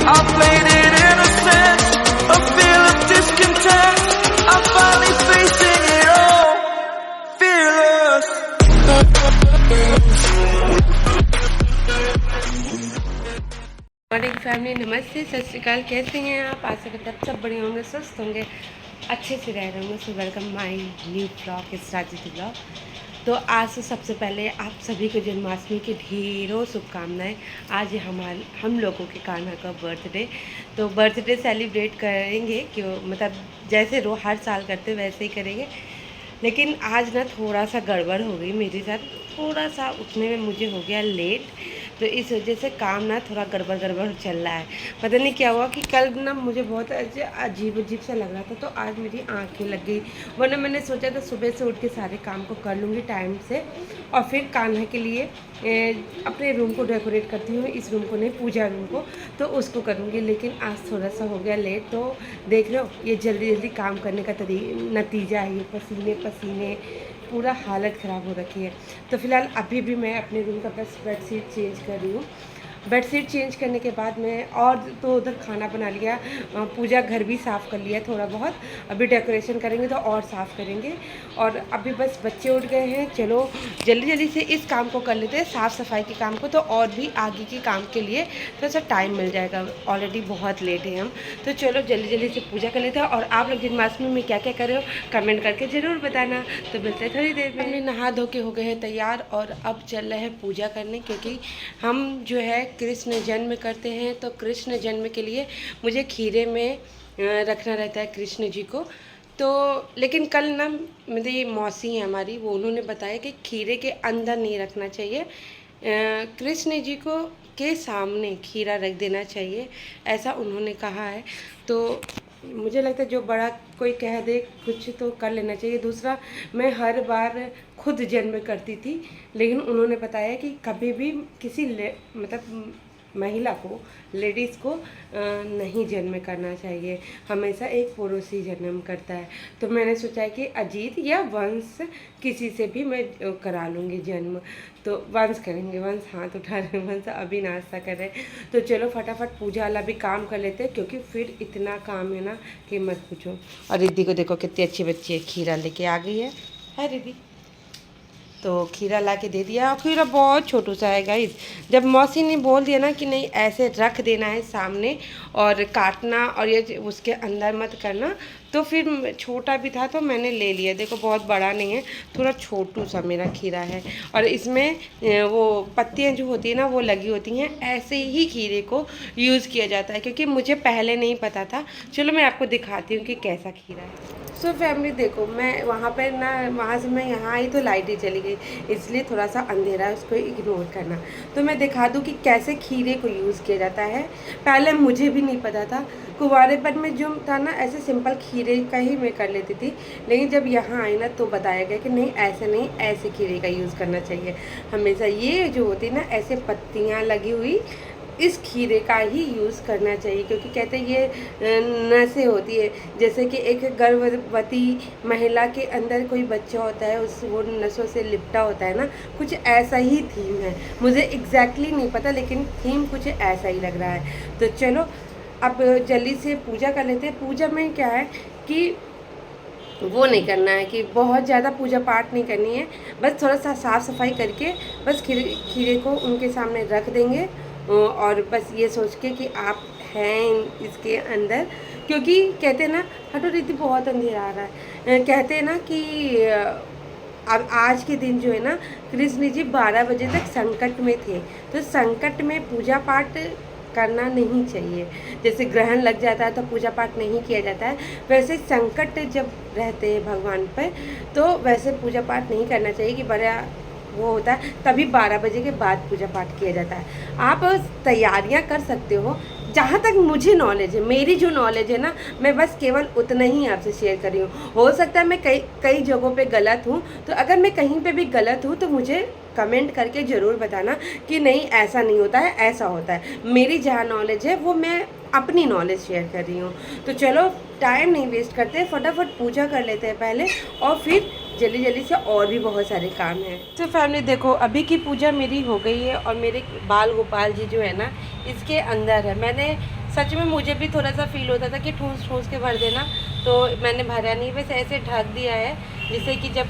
I played it innocent, a feel of discontent. I'm finally facing it all, fearless. Morning family, नमस्ते, सत श्री अकाल। कैसे हैं आप? आशा करते हैं सब बढ़िया होंगे, स्वस्थ होंगे, अच्छे से रह रहे होंगे। So welcome my new blog, इस राजनीति ब्लॉग। तो आज से सबसे पहले आप सभी को जन्माष्टमी की ढेरों शुभकामनाएं। आज हम लोगों के कान्हा का बर्थडे, तो बर्थडे सेलिब्रेट करेंगे, क्यों मतलब जैसे हर साल करते वैसे ही करेंगे। लेकिन आज ना थोड़ा सा गड़बड़ हो गई मेरे साथ, थोड़ा सा उठने में मुझे हो गया लेट, तो इस वजह से काम ना थोड़ा गड़बड़ चल रहा है। पता नहीं क्या हुआ कि कल ना मुझे बहुत अजीब सा लग रहा था, तो आज मेरी आंखें लग गई। वरना मैंने सोचा था सुबह से उठ के सारे काम को कर लूँगी टाइम से, और फिर कान्हा के लिए अपने रूम को डेकोरेट करती हूँ, इस रूम को नहीं, पूजा रूम को, तो उसको करूँगी। लेकिन आज थोड़ा सा हो गया लेट, तो देख रहे हो ये जल्दी जल्दी काम करने का नतीजा है। ये पसीने पसीने पूरा हालत ख़राब हो रखी है। तो फिलहाल अभी भी मैं अपने रूम का बस बेडशीट चेंज कर रही हूँ। बेडशीट चेंज करने के बाद मैं और तो उधर खाना बना लिया, पूजा घर भी साफ़ कर लिया थोड़ा बहुत। अभी डेकोरेशन करेंगे तो और साफ़ करेंगे। और अभी बस बच्चे उठ गए हैं, चलो जल्दी जल्दी से इस काम को कर लेते हैं, साफ़ सफाई के काम को, तो और भी आगे के काम के लिए थोड़ा सा टाइम मिल जाएगा। ऑलरेडी बहुत लेट है हम, तो चलो जल्दी जल्दी से पूजा कर लेते हैं। और आप लोग जन्माष्टमी में क्या क्या कर रहे हो कमेंट करके ज़रूर बताना। तो मिलते हैं थोड़ी देर में। हमने नहा धो के हो गए हैं तैयार, और अब चल रहे हैं पूजा करने, क्योंकि हम जो है कृष्ण जन्म करते हैं। तो कृष्ण जन्म के लिए मुझे खीरे में रखना रहता है कृष्ण जी को। तो लेकिन कल ना मेरी मौसी है हमारी, वो उन्होंने बताया कि खीरे के अंदर नहीं रखना चाहिए, कृष्ण जी को के सामने खीरा रख देना चाहिए, ऐसा उन्होंने कहा है। तो मुझे लगता है जो बड़ा कोई कह दे कुछ तो कर लेना चाहिए। दूसरा, मैं हर बार खुद जन्म करती थी, लेकिन उन्होंने बताया कि कभी भी किसी मतलब महिला को, लेडीज़ को नहीं जन्म करना चाहिए, हमेशा एक पुरुष ही जन्म करता है। तो मैंने सोचा है कि अजीत या वंश किसी से भी मैं करा लूँगी जन्म। तो वंश करेंगे, वंश हाथ उठा रहे, वंश अभी नाश्ता कर रहे। तो चलो फटाफट पूजा वाला भी काम कर लेते हैं, क्योंकि फिर इतना काम है ना कि मत पूछो। और रिद्धि को देखो कितनी अच्छी बच्ची है, खीरा लेके आ गई है रिद्धि। तो खीरा ला के दे दिया, और खीरा बहुत छोटू सा है गाइस। जब मौसी ने बोल दिया ना कि नहीं ऐसे रख देना है सामने और काटना, और ये उसके अंदर मत करना, तो फिर छोटा भी था तो मैंने ले लिया। देखो बहुत बड़ा नहीं है, थोड़ा छोटू सा मेरा खीरा है। और इसमें वो पत्तियाँ जो होती है ना वो लगी होती हैं। ऐसे ही खीरे को यूज़ किया जाता है, क्योंकि मुझे पहले नहीं पता था। चलो मैं आपको दिखाती हूँ कि कैसा खीरा है। सो फैमिली देखो, मैं वहाँ पर ना, वहाँ से मैं यहाँ आई तो लाइट ही चली गई, इसलिए थोड़ा सा अंधेरा है, उसको इग्नोर करना। तो मैं दिखा दूँ कि कैसे खीरे को यूज़ किया जाता है। पहले मुझे भी नहीं पता था, कुंवारेपन में जो था ना ऐसे सिंपल खीरे का ही मैं कर लेती थी। लेकिन जब यहाँ आई ना तो बताया गया कि नहीं ऐसे नहीं, ऐसे खीरे का यूज़ करना चाहिए हमेशा। ये जो होती है ना ऐसे पत्तियाँ लगी हुई, इस खीरे का ही यूज़ करना चाहिए, क्योंकि कहते हैं ये नसें होती है, जैसे कि एक गर्भवती महिला के अंदर कोई बच्चा होता है, उस वो नसों से लिपटा होता है ना, कुछ ऐसा ही थीम है। मुझे एग्जैक्टली नहीं पता, लेकिन थीम कुछ ऐसा ही लग रहा है। तो चलो अब जल्दी से पूजा कर लेते हैं। पूजा में क्या है कि वो नहीं करना है कि बहुत ज़्यादा पूजा पाठ नहीं करनी है, बस थोड़ा सा साफ़ सफाई करके बस खीरे को उनके सामने रख देंगे, और बस ये सोच के कि आप हैं इसके अंदर। क्योंकि कहते हैं ना, हटो रीति बहुत अंधेरा आ रहा है, कहते हैं ना कि अब आज के दिन जो है ना कृष्ण जी 12 बजे तक संकट में थे, तो संकट में पूजा पाठ करना नहीं चाहिए। जैसे ग्रहण लग जाता है तो पूजा पाठ नहीं किया जाता है, वैसे संकट जब रहते हैं भगवान पर तो वैसे पूजा पाठ नहीं करना चाहिए कि बड़ा वो होता है, तभी 12 बजे के बाद पूजा पाठ किया जाता है। आप तैयारियां कर सकते हो, जहाँ तक मुझे नॉलेज है, मेरी जो नॉलेज है ना, मैं बस केवल उतना ही आपसे शेयर कर रही हूँ। हो सकता है मैं कई जगहों पे गलत हूँ, तो अगर मैं कहीं पे भी गलत हूँ तो मुझे कमेंट करके ज़रूर बताना कि नहीं ऐसा नहीं होता है, ऐसा होता है। मेरी जहाँ नॉलेज है वो मैं अपनी नॉलेज शेयर कर रही हूँ। तो चलो टाइम नहीं वेस्ट करते, फटाफट पूजा कर लेते हैं पहले, और फिर जल्दी जल्दी से और भी बहुत सारे काम हैं। तो फैमिली देखो, अभी की पूजा मेरी हो गई है, और मेरे बाल गोपाल जी जो है ना इसके अंदर है। मैंने सच में मुझे भी थोड़ा सा फील होता था कि ठूस ठूस के भर देना, तो मैंने भरा नहीं, बस ऐसे ढक दिया है जिससे कि जब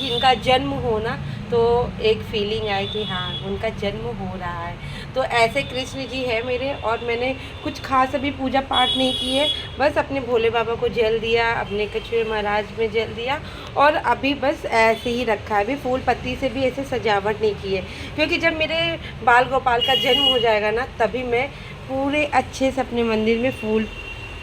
इनका जन्म हो ना तो एक फीलिंग आए कि हाँ उनका जन्म हो रहा है। तो ऐसे कृष्ण जी है मेरे, और मैंने कुछ खास अभी पूजा पाठ नहीं की है, बस अपने भोले बाबा को जल दिया, अपने कछुए महाराज में जल दिया, और अभी बस ऐसे ही रखा है। अभी फूल पत्ती से भी ऐसे सजावट नहीं की है, क्योंकि जब मेरे बाल गोपाल का जन्म हो जाएगा ना तभी मैं पूरे अच्छे से अपने मंदिर में फूल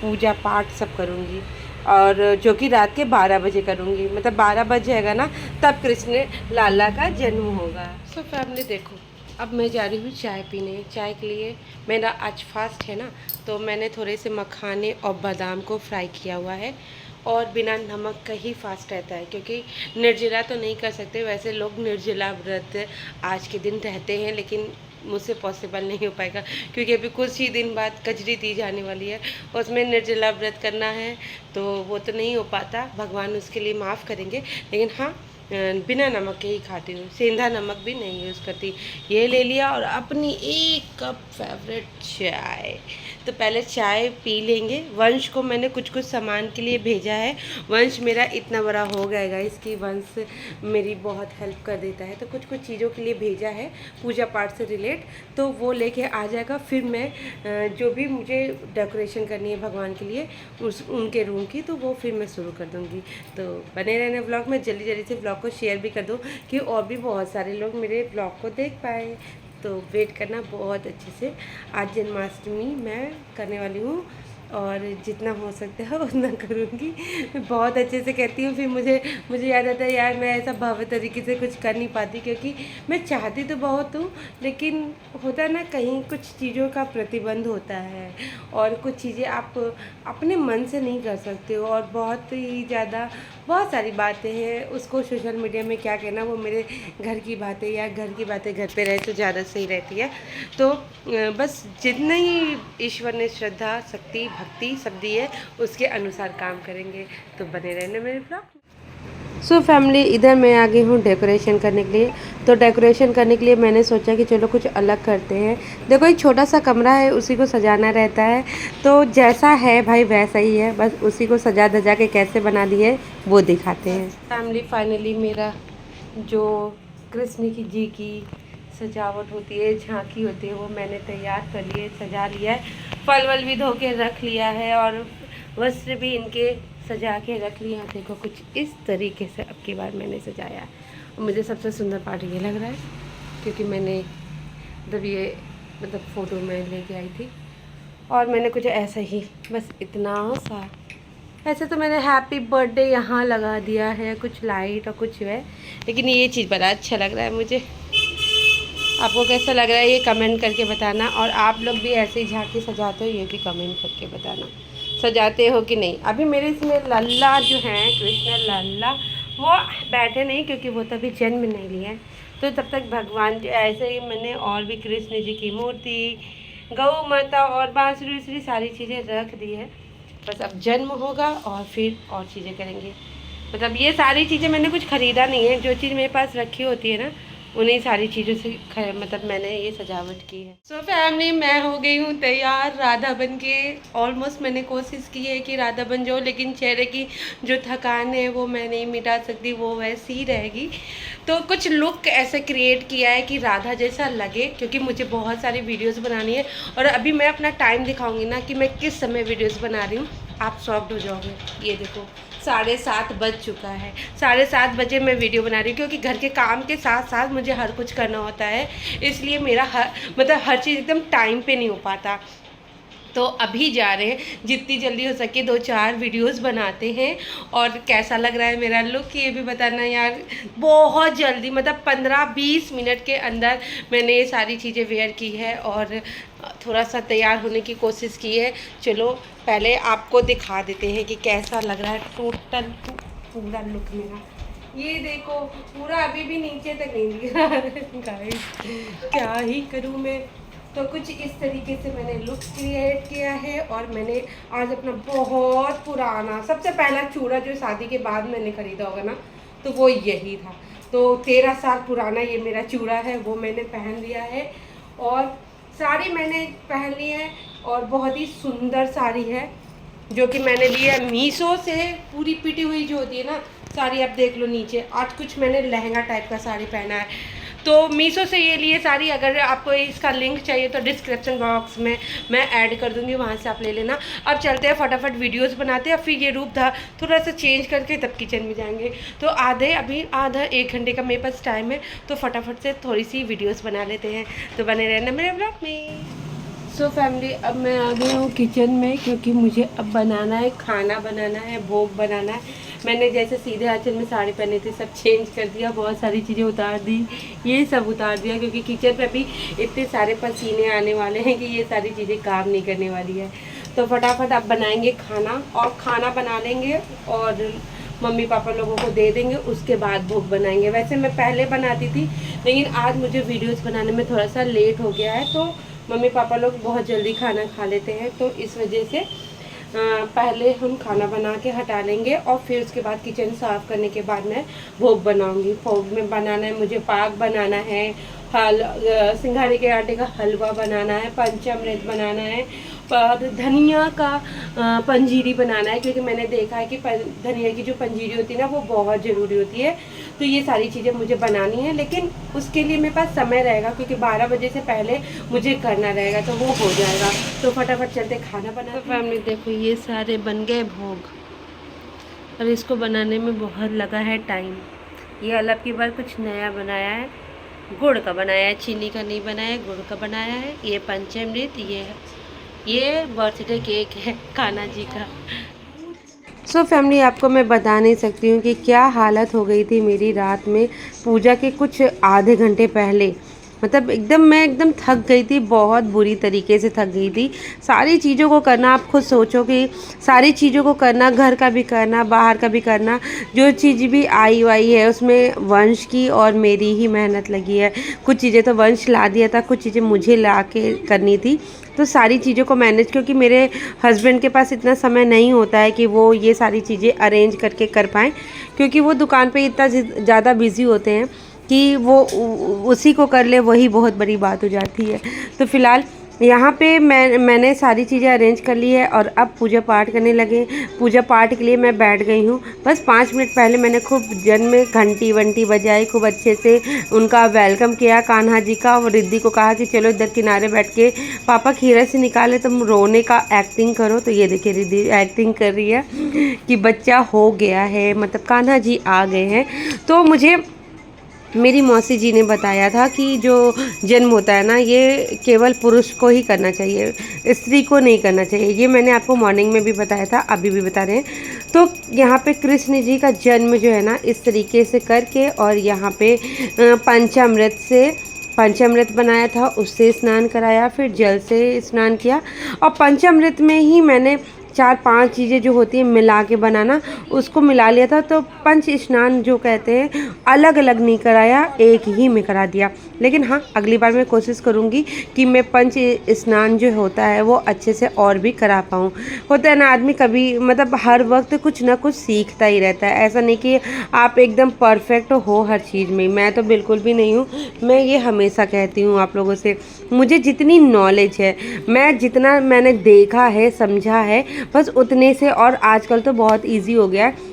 पूजा पाठ सब करूँगी, और जो कि रात के 12 बजे करूँगी, मतलब 12 बज जाएगा ना तब कृष्ण लाला का जन्म होगा। सो फैमिली देखो, अब मैं जा रही हूँ चाय पीने। चाय के लिए मेरा आज फास्ट है ना, तो मैंने थोड़े से मखाने और बादाम को फ्राई किया हुआ है, और बिना नमक का ही फास्ट रहता है, क्योंकि निर्जला तो नहीं कर सकते। वैसे लोग निर्जला व्रत आज के दिन रहते हैं, लेकिन मुझसे पॉसिबल नहीं हो पाएगा, क्योंकि अभी कुछ ही दिन बाद कजरी दी जाने वाली है, उसमें निर्जला व्रत करना है, तो वो तो नहीं हो पाता, भगवान उसके लिए माफ़ करेंगे। लेकिन हाँ, बिना नमक के ही खाती हूँ, सेंधा नमक भी नहीं यूज़ करती। ये ले लिया और अपनी 1 कप फेवरेट चाय। तो पहले चाय पी लेंगे। वंश को मैंने कुछ कुछ सामान के लिए भेजा है। वंश मेरा इतना बड़ा हो गया इसकी, वंश मेरी बहुत हेल्प कर देता है, तो कुछ कुछ चीज़ों के लिए भेजा है पूजा पाठ से रिलेट, तो वो लेके आ जाएगा। फिर मैं जो भी मुझे डेकोरेशन करनी है भगवान के लिए उनके रूम की, तो वो फिर मैं शुरू कर दूँगी। तो बने रहने ब्लॉग में, जल्दी जल्दी से ब्लॉग को शेयर भी कर दूँ कि और भी बहुत सारे लोग मेरे ब्लॉग को देख पाए। तो वेट करना बहुत अच्छे से। आज जन्माष्टमी मैं करने वाली हूँ, और जितना हो सकता है उतना करूँगी। मैं बहुत अच्छे से कहती हूँ, फिर मुझे याद आता है यार मैं ऐसा भव्य तरीके से कुछ कर नहीं पाती, क्योंकि मैं चाहती तो बहुत हूँ, लेकिन होता है ना कहीं कुछ चीज़ों का प्रतिबंध होता है, और कुछ चीज़ें आप अपने मन से नहीं कर सकते हो, और बहुत सारी बातें हैं, उसको सोशल मीडिया में क्या कहना, वो मेरे घर की बातें या घर की बातें घर पे रहे तो ज़्यादा सही रहती है। तो बस जितना ही ईश्वर ने श्रद्धा, शक्ति, भक्ति सब दी है उसके अनुसार काम करेंगे। तो बने रहने मेरे ब्लॉग। सो फैमिली, इधर मैं आ गई हूँ डेकोरेशन करने के लिए। तो डेकोरेशन करने के लिए मैंने सोचा कि चलो कुछ अलग करते हैं। देखो एक छोटा सा कमरा है, उसी को सजाना रहता है, तो जैसा है भाई वैसा ही है, बस उसी को सजा धजा के कैसे बना दिए वो दिखाते हैं। फैमिली फाइनली मेरा जो कृष्ण जी की सजावट होती है, झांकी होती है, वो मैंने तैयार कर लिए, सजा लिया है। फल वल भी धो के रख लिया है, और वस्त्र भी इनके सजा के रख लिया। देखो कुछ इस तरीके से अब की बार मैंने सजाया। मुझे सबसे सुंदर पार्ट ये लग रहा है, क्योंकि मैंने मतलब फ़ोटो में लेके आई थी, और मैंने कुछ ऐसा ही बस इतना सा, ऐसे तो मैंने हैप्पी बर्थडे यहाँ लगा दिया है, कुछ लाइट और कुछ है, लेकिन ये चीज़ बड़ा अच्छा लग रहा है मुझे। आपको कैसा लग रहा है ये कमेंट करके बताना, और आप लोग भी ऐसे ही झांकी सजाते हो ये भी कमेंट करके बताना, सजाते हो कि नहीं। अभी मेरे इसमें लल्ला जो हैं कृष्ण लल्ला वो बैठे नहीं, क्योंकि वो तभी जन्म नहीं लिए, तो तब तक भगवान ऐसे ही मैंने और भी कृष्ण जी की मूर्ति, गौ माता और बांसुरी उसरी सारी चीज़ें रख दी है। बस अब जन्म होगा और फिर और चीज़ें करेंगे। मतलब ये सारी चीज़ें मैंने कुछ ख़रीदा नहीं है, जो चीज़ मेरे पास रखी होती है ना उन्हीं सारी चीज़ों से मतलब मैंने ये सजावट की है। सो फैमिली, मैं हो गई हूँ तैयार राधा बन के। ऑलमोस्ट मैंने कोशिश की है कि राधा बन जाऊँ, लेकिन चेहरे की जो थकान है वो मैं नहीं मिटा सकती, वो वैसी ही रहेगी। तो कुछ लुक ऐसे क्रिएट किया है कि राधा जैसा लगे, क्योंकि मुझे बहुत सारी वीडियोज़ बनानी है, और अभी मैं अपना टाइम दिखाऊँगी ना कि मैं किस समय वीडियोज़ बना रही हूँ, आप शॉक्ड हो जाओगे। ये देखो 7:30 बज चुका है, 7:30 बजे मैं वीडियो बना रही हूँ, क्योंकि घर के काम के साथ साथ मुझे हर कुछ करना होता है, इसलिए मेरा हर चीज़ एकदम टाइम पे नहीं हो पाता। तो अभी जा रहे हैं, जितनी जल्दी हो सके 2-4 वीडियोस बनाते हैं। और कैसा लग रहा है मेरा लुक ये भी बताना यार। बहुत जल्दी मतलब 15-20 मिनट के अंदर मैंने ये सारी चीज़ें वेयर की है, और थोड़ा सा तैयार होने की कोशिश की है। चलो पहले आपको दिखा देते हैं कि कैसा लग रहा है टोटल पूरा लुक मेरा। ये देखो पूरा अभी भी नीचे तक नहीं दिख रहा है गाइस, क्या ही करूँ मैं। तो कुछ इस तरीके से मैंने लुक क्रिएट किया है, और मैंने आज अपना बहुत पुराना सबसे पहला चूड़ा जो शादी के बाद मैंने ख़रीदा होगा ना, तो वो यही था। तो 13 साल पुराना ये मेरा चूड़ा है, वो मैंने पहन लिया है। और साड़ी मैंने पहन ली है, और बहुत ही सुंदर साड़ी है जो कि मैंने ली है मीशो से। पूरी पिटी हुई जो होती है ना साड़ी, आप देख लो नीचे। आज कुछ मैंने लहंगा टाइप का साड़ी पहना है, तो मीशो से ये लिए साड़ी। अगर आपको इसका लिंक चाहिए तो डिस्क्रिप्शन बॉक्स में मैं ऐड कर दूंगी, वहाँ से आप ले लेना। अब चलते हैं फटाफट वीडियोस बनाते हैं। फिर ये रूप था थोड़ा सा चेंज करके तब किचन में जाएंगे। तो अभी आधा 1 घंटे का मेरे पास टाइम है, तो फटाफट से थोड़ी सी वीडियोस बना लेते हैं। तो बने रहना मेरे ब्लॉग में। सो फैमिली, अब मैं आ गई हूँ किचन में, क्योंकि मुझे अब बनाना है, खाना बनाना है, भोग बनाना है। मैंने जैसे सीधे आंचल में साड़ी पहनी थी सब चेंज कर दिया, बहुत सारी चीज़ें उतार दी, ये सब उतार दिया, क्योंकि किचन पे अभी इतने सारे पसीने आने वाले हैं कि ये सारी चीज़ें काम नहीं करने वाली है। तो फटाफट अब बनाएंगे खाना, और खाना बना लेंगे और मम्मी पापा लोगों को दे देंगे, उसके बाद भोग बनाएंगे। वैसे मैं पहले बनाती थी, लेकिन आज मुझे वीडियोज़ बनाने में थोड़ा सा लेट हो गया है, तो मम्मी पापा लोग बहुत जल्दी खाना खा लेते हैं, तो इस वजह से पहले हम खाना बना के हटा लेंगे, और फिर उसके बाद किचन साफ़ करने के बाद मैं भोग बनाऊंगी। भोग में बनाना है मुझे, पाक बनाना है, सिंघाड़े के आटे का हलवा बनाना है, पंचामृत बनाना है, और धनिया का पंजीरी बनाना है, क्योंकि मैंने देखा है कि धनिया की जो पंजीरी होती है ना वो बहुत ज़रूरी होती है। तो ये सारी चीज़ें मुझे बनानी है, लेकिन उसके लिए मेरे पास समय रहेगा, क्योंकि 12 बजे से पहले मुझे करना रहेगा, तो वो हो जाएगा। तो फटाफट चलते खाना बना। तो फैमिली देखो, ये सारे बन गए भोग, और इसको बनाने में बहुत लगा है टाइम। ये अलग की बार कुछ नया बनाया है, गुड़ का बनाया है, चीनी का नहीं बनाया है, गुड़ का बनाया है। ये पंचामृत, ये बर्थडे केक है कान्हा जी का। सो फैमिली, आपको मैं बता नहीं सकती हूँ कि क्या हालत हो गई थी मेरी रात में पूजा के कुछ आधे घंटे पहले। मतलब मैं एकदम थक गई थी, बहुत बुरी तरीके से थक गई थी। सारी चीज़ों को करना, आप खुद सोचो कि सारी चीज़ों को करना, घर का भी करना, बाहर का भी करना, जो चीज़ भी आई वाई है उसमें वंश की और मेरी ही मेहनत लगी है। कुछ चीज़ें तो वंश ला दिया था, कुछ चीज़ें मुझे ला के करनी थी। तो सारी चीज़ों को मैनेज, क्योंकि मेरे हस्बैंड के पास इतना समय नहीं होता है कि वो ये सारी चीज़ें अरेंज करके कर पाएँ, क्योंकि वो दुकान पे इतना ज़्यादा बिज़ी होते हैं कि वो उसी को कर ले, वही बहुत बड़ी बात हो जाती है। तो फ़िलहाल यहाँ पे मैंने सारी चीज़ें अरेंज कर ली है, और अब पूजा पाठ करने लगे। पूजा पाठ के लिए मैं बैठ गई हूँ। बस 5 मिनट पहले मैंने खूब जन में घंटी वंटी बजाई, खूब अच्छे से उनका वेलकम किया कान्हा जी का, और रिद्धि को कहा कि चलो इधर किनारे बैठ के पापा खीरा से निकाले, तुम रोने का एक्टिंग करो। तो ये देखिए रिद्धि एक्टिंग कर रही है कि बच्चा हो गया है, मतलब कान्हा जी आ गए हैं। तो मुझे मेरी मौसी जी ने बताया था कि जो जन्म होता है ना, ये केवल पुरुष को ही करना चाहिए, स्त्री को नहीं करना चाहिए। ये मैंने आपको मॉर्निंग में भी बताया था, अभी भी बता रहे हैं। तो यहाँ पे कृष्ण जी का जन्म जो है ना इस तरीके से करके, और यहाँ पे पंचामृत बनाया था, उससे स्नान कराया, फिर जल से स्नान किया। और पंचामृत में ही मैंने 4-5 चीज़ें जो होती हैं मिला के बनाना, उसको मिला लिया था। तो पंच स्नान जो कहते हैं अलग अलग नहीं कराया, एक ही में करा दिया। लेकिन हाँ, अगली बार मैं कोशिश करूँगी कि मैं पंच स्नान जो होता है वो अच्छे से और भी करा पाऊँ। होता है ना, आदमी कभी मतलब हर वक्त कुछ ना कुछ सीखता ही रहता है। ऐसा नहीं कि आप एकदम परफेक्ट हो हर चीज़ में, मैं तो बिल्कुल भी नहीं हूँ। मैं ये हमेशा कहती हूँ आप लोगों से, मुझे जितनी नॉलेज है, मैं जितना मैंने देखा है, समझा है, बस उतने से। और आजकल तो बहुत इजी हो गया है,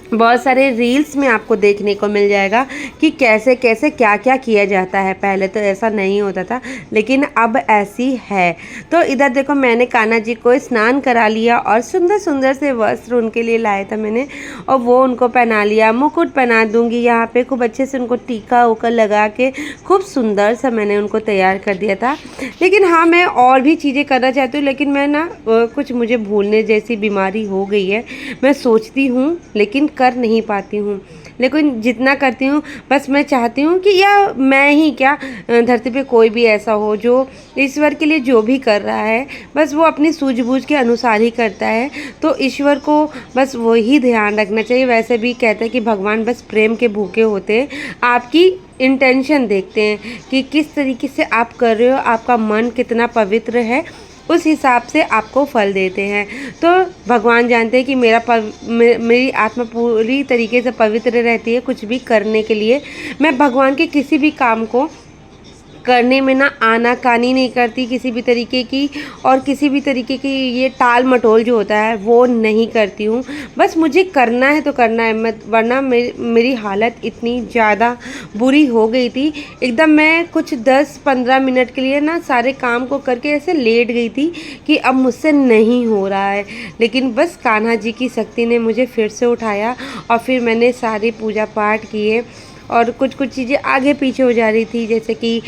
बहुत सारे रील्स में आपको देखने को मिल जाएगा कि कैसे कैसे क्या क्या किया जाता है। पहले तो ऐसा नहीं होता था, लेकिन अब ऐसी है। तो इधर देखो, मैंने कान्हा जी को स्नान करा लिया, और सुंदर सुंदर से वस्त्र उनके लिए लाया था मैंने, और वो उनको पहना लिया। मुकुट पहना दूंगी यहाँ पे, खूब अच्छे से उनको टीका उका लगा के खूब सुंदर सा मैंने उनको तैयार कर दिया था। लेकिन हाँ, मैं और भी चीज़ें करना चाहती हूँ, लेकिन मैं ना कुछ मुझे भूलने जैसी बीमारी हो गई है। मैं सोचती हूँ लेकिन कर नहीं पाती हूँ। लेकिन जितना करती हूँ, बस मैं चाहती हूँ कि या मैं ही क्या, धरती पे कोई भी ऐसा हो जो ईश्वर के लिए जो भी कर रहा है बस वो अपनी सूझबूझ के अनुसार ही करता है। तो ईश्वर को बस वही ध्यान रखना चाहिए। वैसे भी कहते हैं कि भगवान बस प्रेम के भूखे होते हैं, आपकी इंटेंशन देखते हैं कि किस तरीके से आप कर रहे हो, आपका मन कितना पवित्र है, उस हिसाब से आपको फल देते हैं। तो भगवान जानते हैं कि मेरी आत्मा पूरी तरीके से पवित्र रहती है कुछ भी करने के लिए। मैं भगवान के किसी भी काम को करने में ना आनाकानी नहीं करती किसी भी तरीके की, और किसी भी तरीके की ये टाल मटोल जो होता है वो नहीं करती हूँ। बस मुझे करना है तो करना है, मैं वरना मेरी हालत इतनी ज़्यादा बुरी हो गई थी एकदम। मैं कुछ 10-15 मिनट के लिए ना सारे काम को करके ऐसे लेट गई थी कि अब मुझसे नहीं हो रहा है, लेकिन बस कान्हा जी की शक्ति ने मुझे फिर से उठाया और फिर मैंने सारी पूजा पाठ किए। और कुछ कुछ चीज़ें आगे पीछे हो जा रही थी, जैसे कि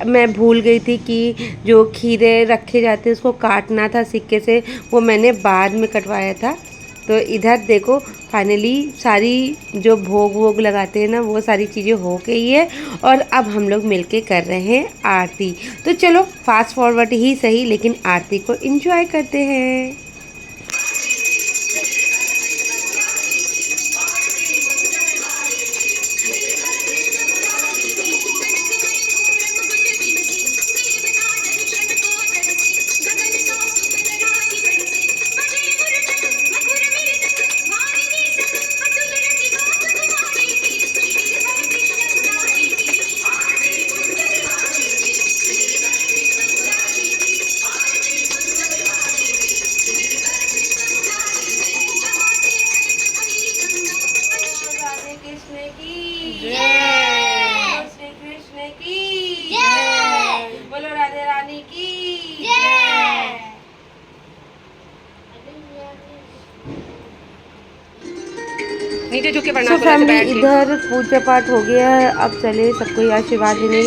मैं भूल गई थी कि जो खीरे रखे जाते हैं उसको काटना था सिक्के से, वो मैंने बाद में कटवाया था। तो इधर देखो फाइनली सारी जो भोग वोग लगाते हैं ना वो सारी चीज़ें हो गई है, और अब हम लोग मिलके कर रहे हैं आरती। तो चलो फास्ट फॉरवर्ड ही सही, लेकिन आरती को एंजॉय करते हैं। बोलो राधे रानी की जय। नीचे झुक के पढ़ना। फैमिली इधर पूजा पाठ हो गया है, अब चले सबको आशीर्वाद देने।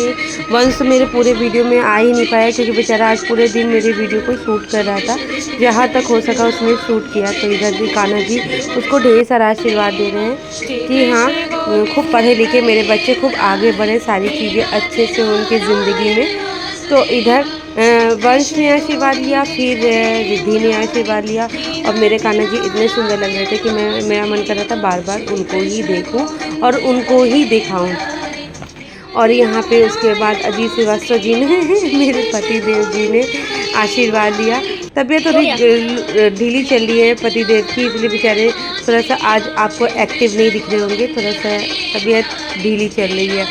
वंश मेरे पूरे वीडियो में आ ही नहीं पाया क्योंकि बेचारा आज पूरे दिन मेरे वीडियो को शूट कर रहा था, जहाँ तक हो सका उसने शूट किया। तो इधर भी कान्हा जी उसको ढेर सारा आशीर्वाद दे रहे हैं कि हाँ खूब पढ़े लिखे मेरे बच्चे, खूब आगे बढ़े, सारी चीज़ें अच्छे से हो उनकी ज़िंदगी में। तो इधर वंश ने आशीर्वाद लिया, फिर रिद्धि ने आशीर्वाद लिया, और मेरे कान्हा जी इतने सुंदर लग रहे थे कि मेरा मन कर रहा था बार बार उनको ही देखूं और उनको ही दिखाऊं। और यहाँ पे उसके बाद अजीत श्रीवास्तव जी ने मेरे पति देव जी ने आशीर्वाद लिया। तबीयत थोड़ी ढीली चल रही है पति देव की, इसलिए बेचारे थोड़ा सा आज आपको एक्टिव नहीं दिख रहे होंगे, थोड़ा सा तबीयत ढीली चल रही है।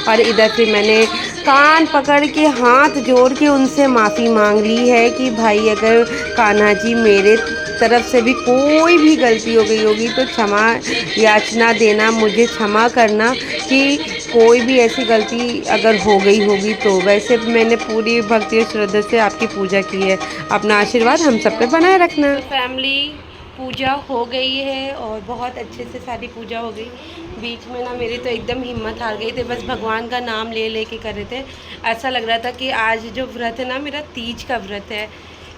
और इधर से मैंने कान पकड़ के हाथ जोड़ के उनसे माफ़ी मांग ली है कि भाई अगर कान्हा जी मेरे तरफ से भी कोई भी गलती हो गई होगी तो क्षमा याचना देना, मुझे क्षमा करना कि कोई भी ऐसी गलती अगर हो गई होगी तो। वैसे मैंने पूरी भक्ति और श्रद्धा से आपकी पूजा की है, अपना आशीर्वाद हम सब पे बनाए रखना। फैमिली पूजा हो गई है और बहुत अच्छे से सारी पूजा हो गई। बीच में ना मेरी तो एकदम हिम्मत हार गई थी, बस भगवान का नाम ले ले के कर रहे थे। ऐसा लग रहा था कि आज जो व्रत है ना मेरा तीज का व्रत है,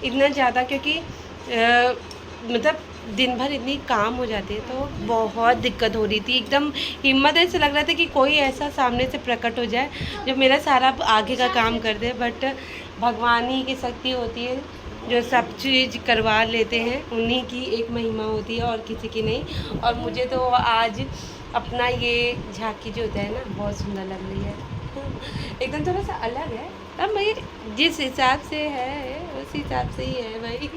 इतना ज़्यादा क्योंकि मतलब दिन भर इतनी काम हो जाती है तो बहुत दिक्कत हो रही थी। एकदम हिम्मत ऐसे लग रहा था कि कोई ऐसा सामने से प्रकट हो जाए जो मेरा सारा आगे का काम कर दे, बट भगवान ही की शक्ति होती है जो सब चीज़ करवा लेते हैं, उन्हीं की एक महिमा होती है और किसी की नहीं। और मुझे तो आज अपना ये झांकी जो होता है ना बहुत सुंदर लग रही है, एकदम थोड़ा सा अलग है। अब भाई जिस हिसाब से है उस हिसाब से ही है भाई,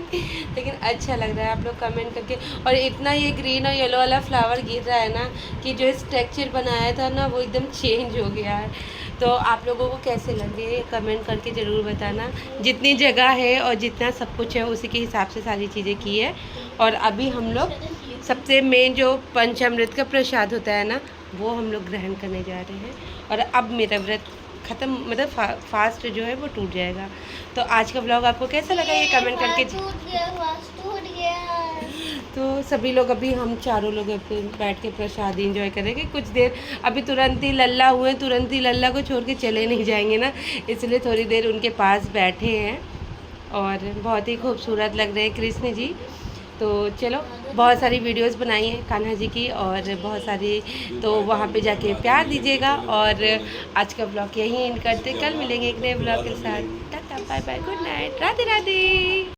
लेकिन अच्छा लग रहा है। आप लोग कमेंट करके, और इतना ये ग्रीन और येलो वाला फ्लावर गिर रहा है ना कि जो स्ट्रक्चर बनाया था ना वो एकदम चेंज हो गया है। तो आप लोगों को कैसे लग रही है कमेंट करके ज़रूर बताना। जितनी जगह है और जितना सब कुछ है उसी के हिसाब से सारी चीज़ें की है। और अभी हम लोग सबसे मेन जो पंचामृत का प्रसाद होता है ना वो हम लोग ग्रहण करने जा रहे हैं, और अब मेरा व्रत ख़त्म, मतलब फास्ट जो है वो टूट जाएगा। तो आज का ब्लॉग आपको कैसा लगा ये कमेंट करके। टूट गया। तो सभी लोग अभी हम चारों लोग बैठ के प्रसाद एंजॉय करेंगे कुछ देर। अभी तुरंत ही लल्ला हुए, तुरंत ही लल्ला को छोड़ के चले नहीं जाएंगे ना, इसलिए थोड़ी देर उनके पास बैठे हैं। और बहुत ही खूबसूरत लग रहे हैं कृष्ण जी। तो चलो बहुत सारी वीडियोस बनाई हैं कान्हा जी की और बहुत सारी, तो वहाँ पे जाके प्यार दीजिएगा। और आज का ब्लॉग यहीं एंड करते, कल मिलेंगे एक नए ब्लॉग के साथ। Tata bye bye, good night, Radhe Radhe.